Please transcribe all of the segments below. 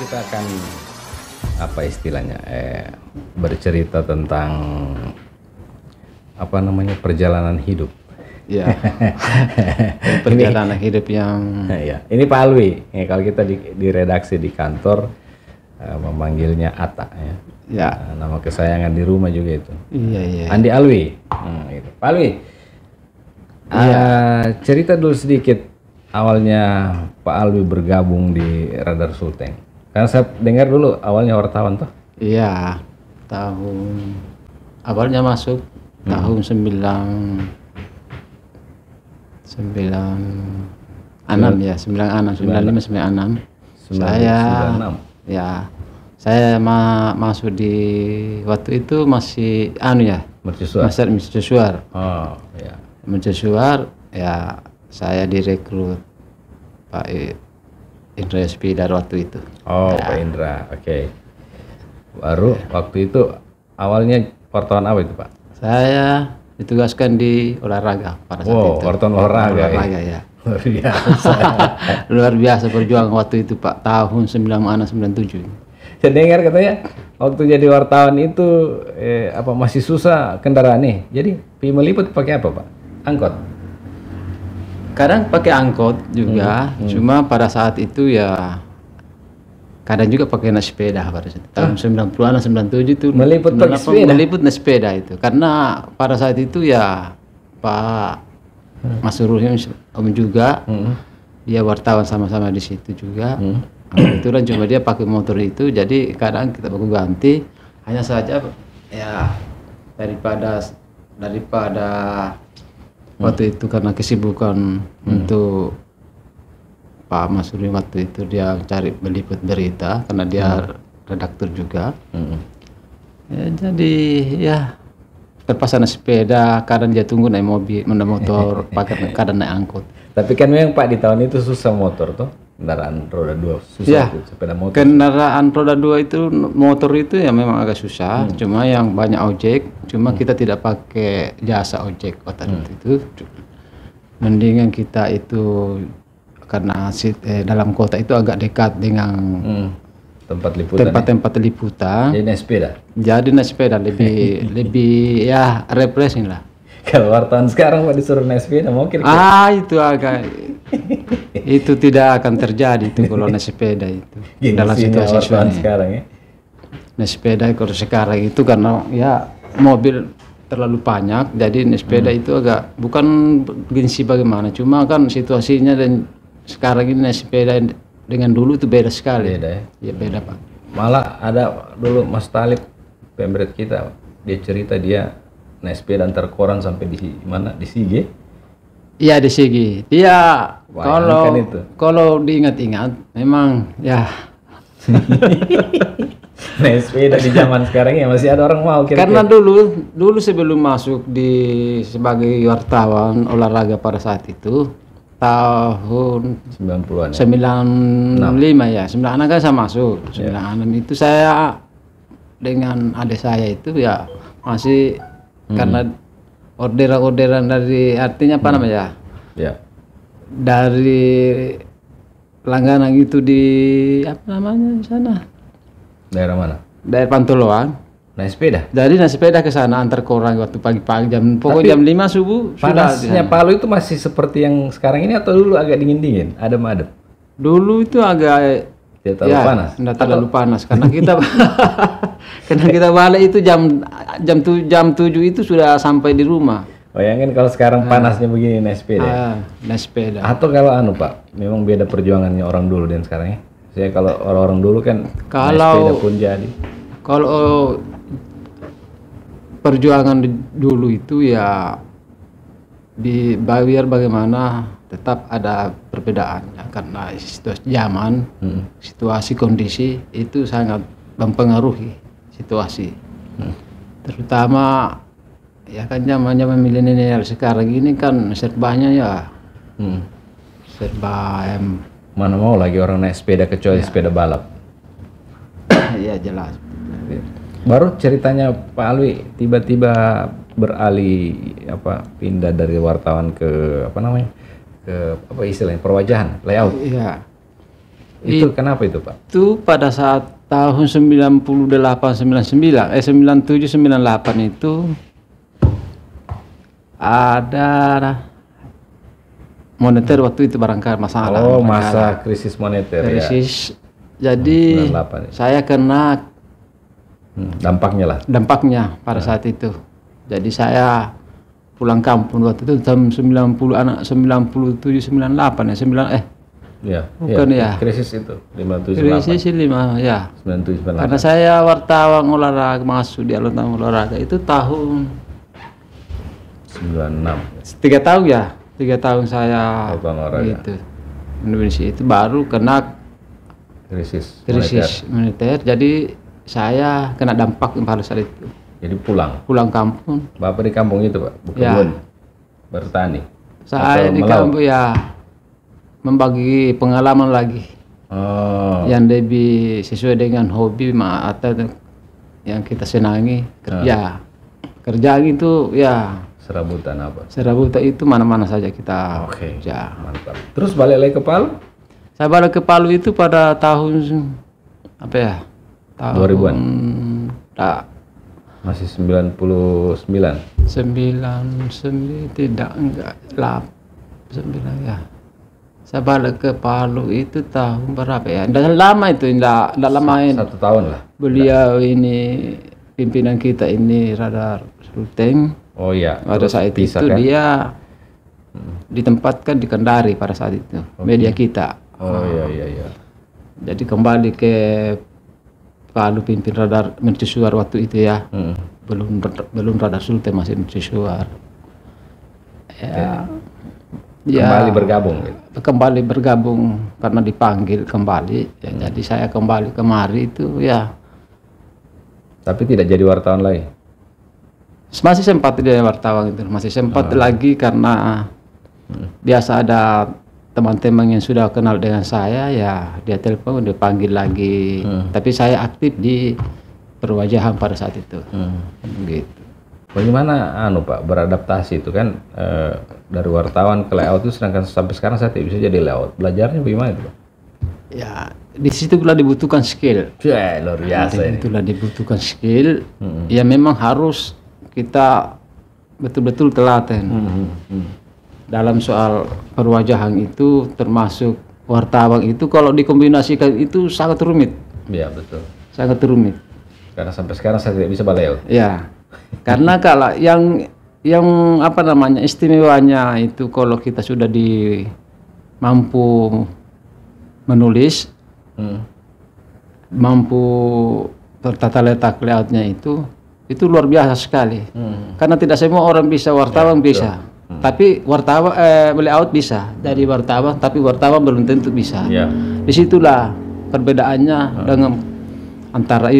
kita akan apa istilahnya bercerita tentang apa namanya perjalanan hidup. Ya, perjalanan hidup yang ya. Ini Pak Alwi. Kalau kita di redaksi di kantor memanggilnya Ata ya. Ya. Nama kesayangan di rumah juga itu. Iya iya. Andi Alwi. Gitu. Pak Alwi. Cerita dulu sedikit awalnya Pak Alwi bergabung di Radar Sulteng. Karena saya dengar dulu awalnya wartawan tuh. Iya. Awalnya masuk tahun 96 ya, 95 96. Saya masuk di waktu itu masih mercusuar. Oh, ya. Mercusuar ya, saya direkrut Pak Indra SP dari waktu itu. Oh, ya. Pak Indra. Oke. Baru waktu itu awalnya wartawan apa itu, Pak? Saya ditugaskan di olahraga pada saat itu. Wartawan olahraga ya. Luar biasa. Luar biasa perjuangan waktu itu, Pak, tahun 96-97. Saya dengar katanya waktu jadi wartawan itu masih susah kendaraan nih. Jadi pergi meliput pakai apa, Pak? Angkot. Kadang pakai angkot juga, cuma pada saat itu ya kadang juga pakai naik sepeda pada saat itu. Tahun 90-an 97 itu meliput pakai sepeda. Meliput naik sepeda itu. Karena pada saat itu ya Pak Mas Ruhim Om juga, dia wartawan sama-sama di situ juga. Kebetulan cuma dia pakai motor itu, jadi kadang kita baku ganti. Hanya saja ya daripada waktu itu karena kesibukan untuk Pak Mas Ruhim waktu itu dia cari meliput berita karena dia redaktur juga. Ya, jadi ya terpaksa naik sepeda, kadang dia tunggu naik mobil, motor, kadang naik angkot. Tapi kan memang Pak di tahun itu susah motor tuh, kendaraan roda 2 susah ya, tuh, sepeda motor. Kendaraan roda 2 itu, motor itu ya memang agak susah, cuma yang banyak ojek, cuma kita tidak pakai jasa ojek waktu itu. Mendingan kita itu karena dalam kota itu agak dekat dengan tempat-tempat liputan. Jadi naik sepeda. Jadi naik sepeda lebih ya refreshing lah. Kalau wartawan sekarang Pak disuruh naik sepeda mau kira-kira. Itu agak itu tidak akan terjadi itu kalau naik sepeda itu. Dalam situasi sekarang ya. Naik sepeda kalau sekarang itu karena ya mobil terlalu banyak, jadi naik sepeda itu agak bukan gengsi bagaimana, cuma kan situasinya dan sekarang ini naik sepeda dengan dulu itu beda sekali. Beda ya? Ya beda, Pak. Malah ada dulu Mas Talib pemret kita, dia cerita dia naik sepeda antar koran sampai di mana? Di Sige? Iya, di Sige. Dia kalau diingat-ingat memang ya naik sepeda di zaman sekarang ya masih ada orang mau kira-kira. Karena dulu sebelum masuk sebagai wartawan olahraga pada saat itu tahun 90-an ya? 95 ya, 96 kan saya masuk. 96 itu saya dengan adik saya itu ya masih karena orderan dari artinya apa namanya? Ya. Dari langganan itu di apa namanya di sana? Daerah mana? Daerah Pantoloan. Naik sepeda? Jadi naik sepeda ke sana antar koran waktu pagi-pagi jam 5 subuh. Panasnya Palu itu masih seperti yang sekarang ini atau dulu agak dingin-dingin, adem-adem? Dulu itu agak tidak terlalu panas. Tidak terlalu panas karena kita balik itu jam 7 itu sudah sampai di rumah. Bayangin kalau sekarang panasnya begini naik sepeda. Naik sepeda. Atau kalau Pak, memang beda perjuangannya orang dulu dan sekarang ya. Saya kalau orang-orang dulu kan naik sepeda pun jadi. Kalau perjuangan dulu itu ya biar bagaimana tetap ada perbedaannya karena situasi zaman, situasi kondisi itu sangat mempengaruhi situasi. Terutama ya kan zamannya milenial sekarang ini kan serbanya ya serba mana mau lagi orang naik sepeda kecuali sepeda balap. Ya jelas. Baru ceritanya Pak Alwi tiba-tiba beralih pindah dari wartawan ke ke istilahnya perwajahan layout. Iya. Itu kenapa itu, Pak? Itu pada saat tahun 97 98 itu ada moneter waktu itu barangkali masalah. Oh, masa krisis moneter krisis. Jadi 98, saya kena dampaknya pada saat itu. Jadi saya pulang kampung waktu itu tahun 97 98 bukan ya. Krisis itu 57 Krisis 5 ya. 97 98. Karena saya wartawan olahraga masuk di alun olahraga itu tahun 96. 3 tahun ya. 3 tahun saya gitu. Indonesia itu baru kena krisis moneter. Jadi saya kena dampak pada saat itu. Jadi pulang kampung. Bapak di kampung itu, Pak? Bukan bertani? Saya di kampung ya membagi pengalaman lagi. Yang lebih sesuai dengan hobi atau yang kita senangi kerja. Kerja itu ya serabutan apa? Serabutan itu mana-mana saja kita kerja. Mantap. Terus balik lagi ke Palu? Saya balik ke Palu itu pada tahun apa ya? Tahun 2000-an? Masih 99? 99 tidak, enggak, 9 ya. Saya balik ke Palu itu tahun berapa ya? Tidak lama itu, tidak lama. 1 tahun lah. Beliau ini pimpinan kita ini Radar Sulteng. Oh iya. Pada saat itu kan? Dia ditempatkan di Kendari pada saat itu. Media kita. Oh iya. Jadi kembali ke Palu pimpin Radar mercusuar waktu itu ya. Belum Radar Sulteng, masih mercusuar. Kembali bergabung gitu. Kembali bergabung karena dipanggil kembali ya. Jadi saya kembali kemari itu ya. Tapi tidak jadi wartawan lagi? Masih sempat jadi wartawan itu, masih sempat lagi karena biasa ada teman-teman yang sudah kenal dengan saya ya, dia telepon, dia panggil lagi. Tapi saya aktif di perwajahan pada saat itu. Gitu. Bagaimana Pak beradaptasi itu kan dari wartawan ke layout itu, sedangkan sampai sekarang saya tidak bisa jadi layout. Belajarnya bagaimana itu, Pak? Ya, di situ pula dibutuhkan skill. Ya, luar biasa ini. Itulah dibutuhkan skill. Ya memang harus kita betul-betul telaten. Dalam soal perwajahan itu, termasuk wartawan itu kalau dikombinasikan itu sangat rumit. Iya, betul. Sangat rumit. Karena sampai sekarang saya tidak bisa layout. Ya. Karena kalau yang apa namanya istimewanya itu kalau kita sudah mampu menulis, mampu tertata letak layoutnya itu luar biasa sekali. Karena tidak semua orang bisa, wartawan bisa. Tapi wartawan layout bisa. Jadi wartawan, tapi wartawan belum tentu bisa. Disitulah perbedaannya dengan antara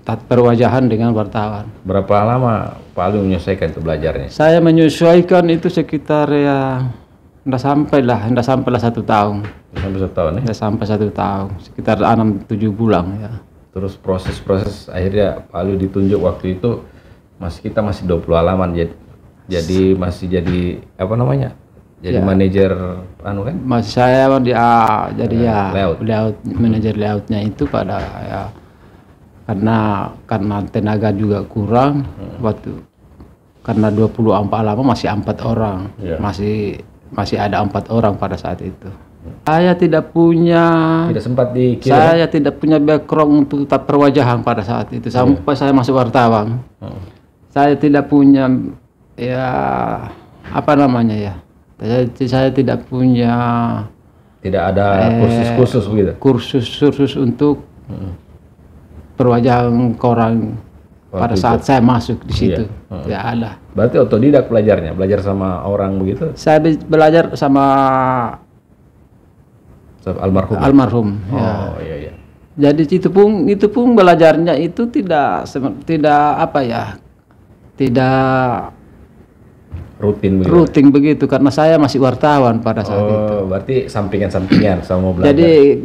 perwajahan dengan wartawan. Berapa lama Pak Ali menyesuaikan itu belajarnya? Saya menyesuaikan itu sekitar ya tidak sampailah 1 tahun. Sampai 1 tahun ya? Tidak sampai 1 tahun, sekitar 6-7 bulan ya. Terus proses akhirnya Pak Ali ditunjuk waktu itu kita masih 20 halaman jadi masih jadi apa namanya? Jadi manajer kan? Masih saya jadi layout manajer layoutnya itu pada ya karena tenaga juga kurang waktu, karena 24 halaman masih 4 orang. Masih ada 4 orang pada saat itu. Saya tidak sempat saya tidak punya background untuk tetap perwajahan pada saat itu sampai saya masuk wartawan. Saya tidak punya ya apa namanya ya. Saya tidak punya, tidak ada kursus khusus begitu. Kursus untuk perwajahan koran pada saat saya masuk di situ. Tidak ada. Berarti otodidak belajarnya, belajar sama orang begitu? Saya belajar sama almarhum. Oh iya. Jadi itu pun belajarnya itu tidak apa ya, tidak rutin begitu karena saya masih wartawan pada saat itu. Berarti sampingan sama belajar. Jadi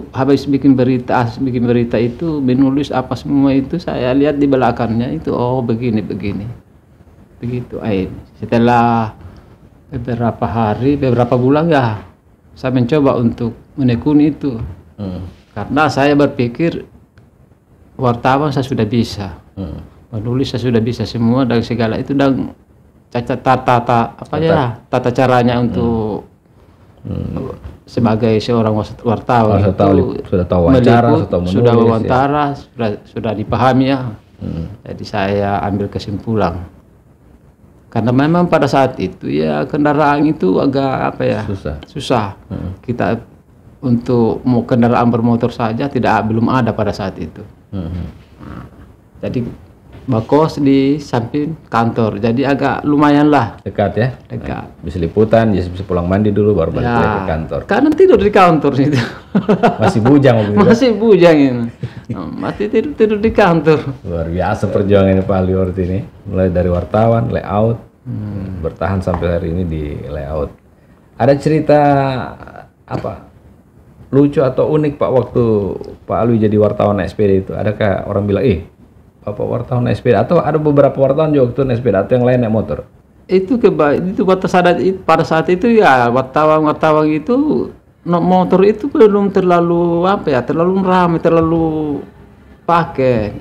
habis bikin berita itu menulis apa semua itu saya lihat di belakangnya itu begini begitu. Setelah beberapa bulan ya saya mencoba untuk menekuni itu. Karena saya berpikir wartawan saya sudah bisa, menulis saya sudah bisa semua dan segala itu, dan tata caranya untuk sebagai seorang wartawan itu sudah tahu wawancara, sudah wawancara, sudah dipahami ya. Jadi saya ambil kesimpulan. Karena memang pada saat itu ya kendaraan itu agak susah. Kita untuk mau kendaraan bermotor saja belum ada pada saat itu. Jadi bakos di samping kantor, jadi agak lumayan lah. Dekat ya? Dekat. Bisa liputan, bisa pulang mandi dulu baru balik lagi ke kantor. Karena tidur di kantor itu. Masih bujang waktu itu? Masih bujang ini. Masih tidur di kantor. Luar biasa perjuangan Pak Ali Horti ini. Mulai dari wartawan, layout, bertahan sampai hari ini di layout. Ada cerita apa lucu atau unik Pak waktu Pak Ali jadi wartawan SPD itu? Adakah orang bilang, Bapak wartawan naik sepeda, atau ada beberapa wartawan juga waktu naik sepeda atau yang lain naik motor? Itu pada saat itu ya wartawan itu motor itu belum terlalu terlalu ramai, terlalu pakai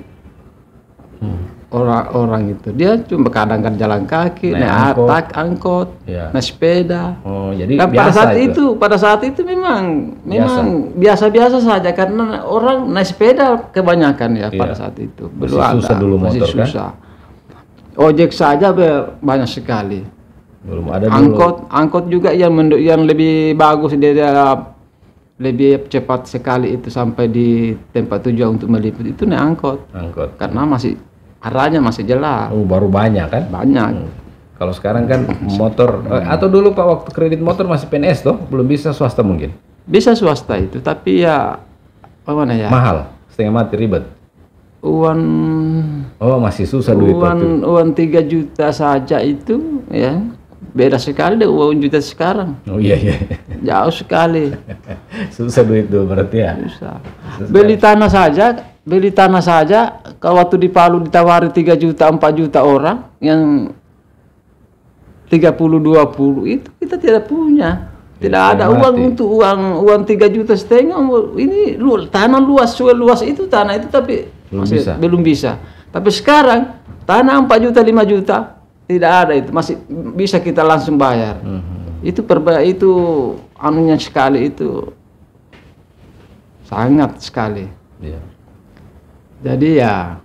orang itu. Dia cuma kadang-kadang jalan kaki, naik angkot, naik sepeda. Oh, jadi dan pada saat itu memang biasa-biasa saja, karena orang naik sepeda kebanyakan ya pada saat itu. Belum ada. Susah dulu motor kan? Susah. Ojek saja banyak sekali. Belum ada angkot juga yang lebih bagus, dia lebih cepat sekali itu sampai di tempat tujuan untuk meliput itu naik angkot. Karena arahnya masih jelas. Baru banyak kan? Banyak. Kalau sekarang kan motor, atau dulu Pak waktu kredit motor masih PNS toh, belum bisa swasta mungkin? Bisa swasta itu, tapi ya bagaimana ya? Mahal, setengah mati, ribet. Masih susah duit waktu. Uang 3 juta saja itu ya, beda sekali dengan uang juta sekarang. Oh iya. Jauh sekali. Susah duit tuh berarti ya? Susah. Beli tanah saja, kalau waktu di Palu ditawari 3 juta, 4 juta orang, yang 30-20 itu kita tidak punya. Tidak ada uang untuk uang 3 juta setengah. Ini tanah luas itu tanah itu, tapi belum bisa. Tapi sekarang tanah 4 juta, 5 juta tidak ada, itu masih bisa kita langsung bayar. Itu anunya sekali, itu sangat sekali. Jadi ya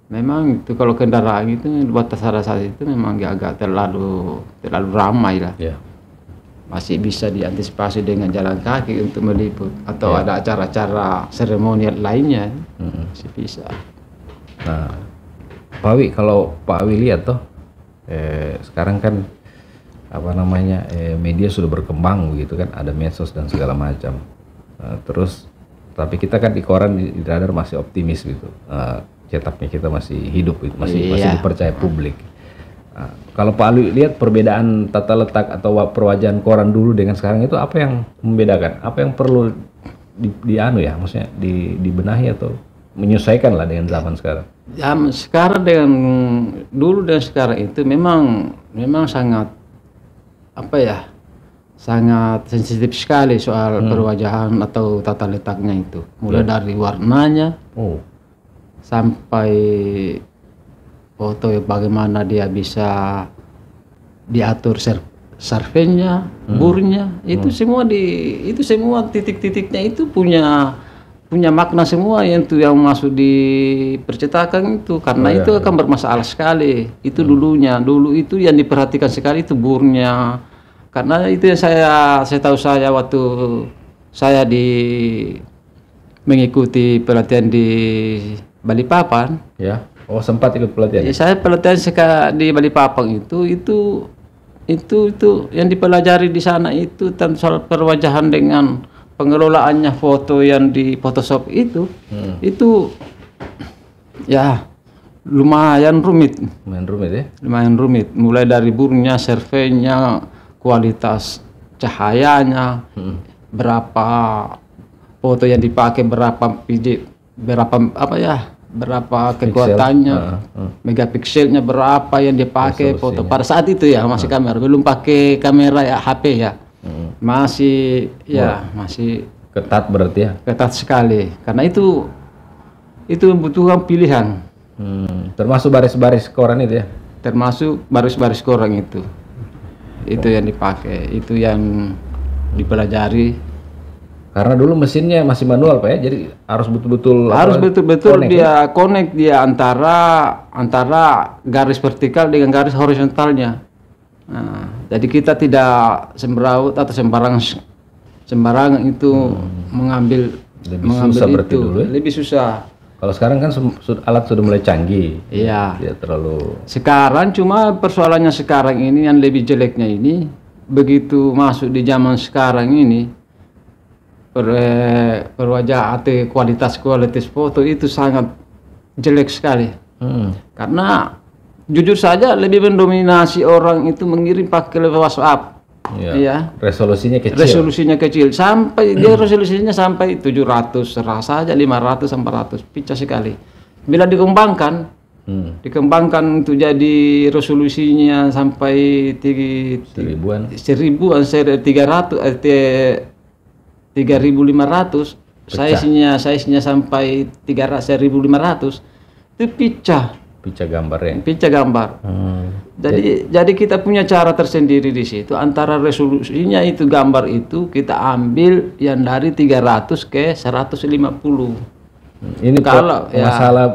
memang itu kalau kendaraan itu buat saat itu memang agak terlalu ramai lah. Masih bisa diantisipasi dengan jalan kaki untuk meliput atau ada acara-acara seremonial lainnya, masih bisa. Nah, Pak Wi, kalau Pak Wi lihat toh sekarang kan media sudah berkembang begitu kan, ada medsos dan segala macam. Terus tapi kita kan di koran di Radar masih optimis gitu, cetaknya kita masih hidup gitu, masih dipercaya publik. Kalau Pak Ali lihat perbedaan tata letak atau perwajahan koran dulu dengan sekarang itu, apa yang membedakan? Apa yang perlu maksudnya dibenahi atau menyesuaikan lah dengan zaman sekarang? Ya, sekarang dengan dulu dan sekarang itu memang sangat sangat sensitif sekali soal perwajahan atau tata letaknya itu. Mulai dari warnanya sampai foto bagaimana dia bisa diatur surveinya, burnya, itu semua titik-titiknya itu punya makna semua yang masuk di percetakan itu, karena itu akan bermasalah sekali. Itu dulu itu yang diperhatikan sekali itu burnya. Karena itu yang saya tahu waktu saya mengikuti pelatihan di Balikpapan. Ya. Oh, sempat ikut pelatihan. Ya, saya pelatihan di Balikpapan itu yang dipelajari di sana itu tentang soal perwajahan dengan pengelolaannya foto yang di Photoshop itu. Itu ya lumayan rumit. Lumayan rumit. Mulai dari burnya, surveinya, kualitas cahayanya, berapa foto yang dipakai, berapa kekuatannya, megapikselnya berapa yang dipakai foto pada saat itu ya, masih kamera, belum pakai kamera HP ya, Masih ya, masih ketat berarti ya. Ketat sekali. Karena itu membutuhkan pilihan. Termasuk baris-baris koran itu ya. Termasuk baris-baris koran itu. Itu yang dipakai, itu yang dipelajari. Karena dulu mesinnya masih manual Pak ya, jadi harus betul-betul dia connect dia antara garis vertikal dengan garis horizontalnya. Nah, jadi kita tidak sembraut atau sembarangan itu mengambil susah berarti dulu ya? Lebih susah. Kalau sekarang kan alat sudah mulai canggih. Iya. Tidak terlalu. Sekarang cuma persoalannya sekarang ini yang lebih jeleknya ini, begitu masuk di zaman sekarang ini, perwajah atau kualitas foto itu sangat jelek sekali. Karena jujur saja lebih mendominasi orang itu mengirim pakai WhatsApp. Ya. Resolusinya kecil. Sampai dia resolusinya sampai 700, rasa aja 500 sampai 100, picah sekali. Bila dikembangkan untuk jadi resolusinya sampai 1000-an, 3.500, size-nya sampai 1.500, itu picah gambar. Jadi kita punya cara tersendiri di situ. Antara resolusinya itu gambar itu kita ambil yang dari 300 ke 150. Ini kalau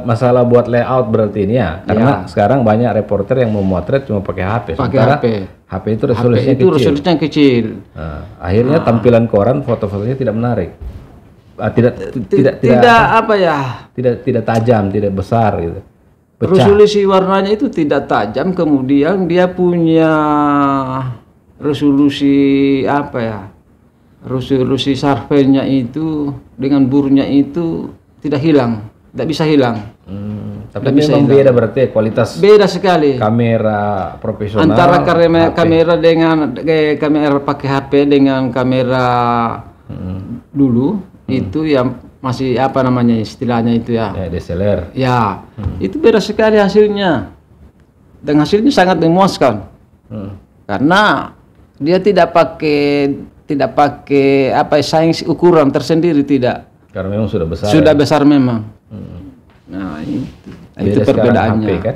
masalah buat layout berarti ini ya, karena sekarang banyak reporter yang memotret cuma pakai HP. HP itu resolusinya kecil. Nah, akhirnya tampilan koran foto-fotonya tidak menarik. Tidak tajam, tidak besar gitu. Pecah. Resolusi warnanya itu tidak tajam, kemudian dia punya resolusi resolusi surveinya itu dengan burnya itu tidak bisa hilang. Tapi memang beda berarti kualitas. Beda sekali. Kamera profesional. Antara kamera dengan kamera pakai HP dengan kamera dulu itu yang masih istilahnya itu ya. Ya, DSLR. Ya, itu beda sekali hasilnya. Dan hasilnya sangat memuaskan. Karena dia tidak pakai sains ukuran tersendiri, tidak. Karena memang sudah besar. Sudah besar memang. Nah, itu perbedaannya. HP, kan?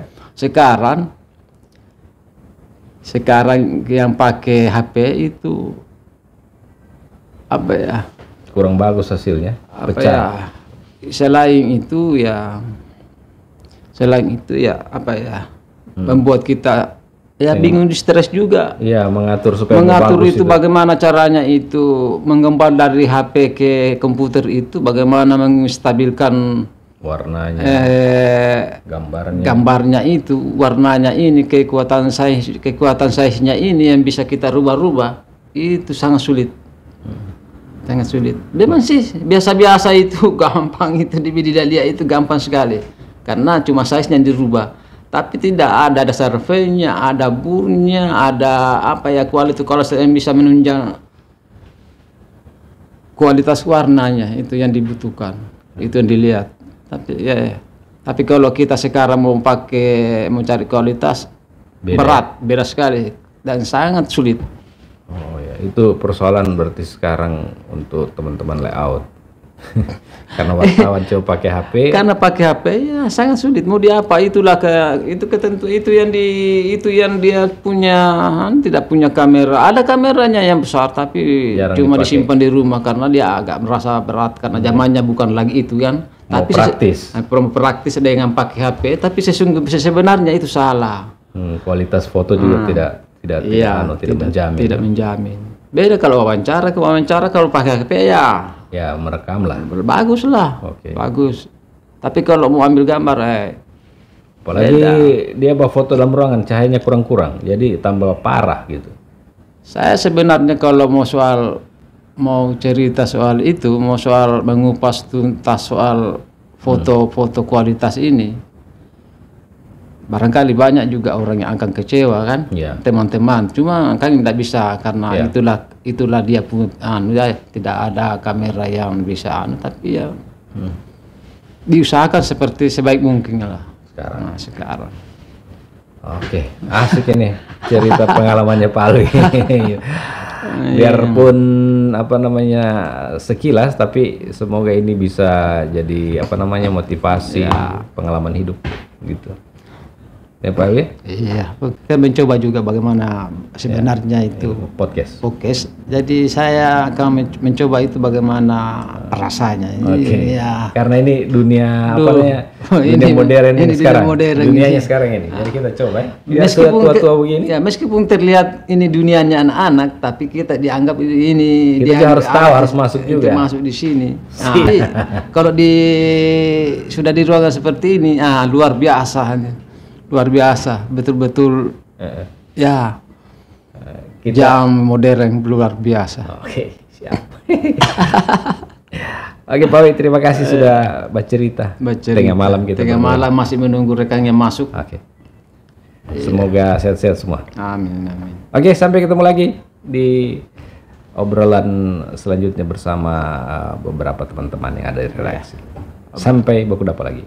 Sekarang yang pakai HP itu kurang bagus hasilnya. Pecah. Selain itu membuat kita bingung, stres juga. Iya, mengatur itu bagaimana caranya itu menggambar dari HP ke komputer itu, bagaimana menstabilkan warnanya, gambarnya itu, warnanya ini, kekuatan size-nya ini yang bisa kita rubah-rubah, itu sangat sulit. Sangat sulit. Memang sih biasa-biasa itu gampang, itu di Wididalia itu gampang sekali. Karena cuma size-nya yang dirubah. Tapi tidak ada surveinya, ada burnya, ada kualitas, kalau saya bisa menunjang kualitas warnanya, itu yang dibutuhkan, itu yang dilihat. Tapi kalau kita sekarang mau cari kualitas, beda sekali dan sangat sulit. Oh ya, itu persoalan berarti sekarang untuk teman-teman layout. Karena wartawan coba pakai HP. Karena pakai HP ya sangat sulit. Mau diapa? Itu yang dia punya, tidak punya kamera. Ada kameranya yang besar tapi jarang cuma disimpan di rumah karena dia agak merasa berat karena zamannya bukan lagi itu kan. Tapi praktis dengan pakai HP. Tapi sebenarnya itu salah. Kualitas foto juga tidak menjamin. Tidak menjamin. Beda kalau wawancara kalau pakai HP ya merekam lah. Bagus lah. Bagus. Tapi kalau mau ambil gambar apalagi dia bawa foto dalam ruangan, cahayanya kurang-kurang, jadi tambah parah gitu. Saya sebenarnya kalau mau cerita soal itu, mau soal mengupas tuntas soal foto-foto kualitas ini, barangkali banyak juga orang yang akan kecewa kan, teman-teman. Cuma kan tidak bisa karena itulah dia pun tidak ada kamera yang bisa tapi diusahakan sebaik mungkin lah sekarang. Oke, asik ini cerita pengalamannya Pak Alwi. Biarpun apa namanya sekilas, tapi semoga ini bisa jadi apa namanya motivasi, pengalaman hidup gitu. Ya Pak Wi? Iya, kita mencoba juga bagaimana sebenarnya itu podcast. Jadi saya akan mencoba itu bagaimana rasanya. Oke. Ya. Karena ini dunia apa namanya? Dunia modern ini sekarang. Dunianya sekarang ini. Jadi kita coba ya. Tua-tua begini. Ya, meskipun terlihat ini dunianya anak-anak, tapi kita dianggap ini kita harus tahu, harus masuk juga. Masuk di sini. Nah, kalau sudah di ruangan seperti ini, luar biasa, betul-betul ya jam modern luar biasa. Oke, siap. Oke Pak Wi, terima kasih sudah bercerita. Tengah malam kita. Tengah malam masih menunggu rekannya masuk. Oke. Semoga sehat-sehat semua. Amin. Oke, sampai ketemu lagi di obrolan selanjutnya bersama beberapa teman-teman yang ada di redaksi. Sampai baku dapat lagi.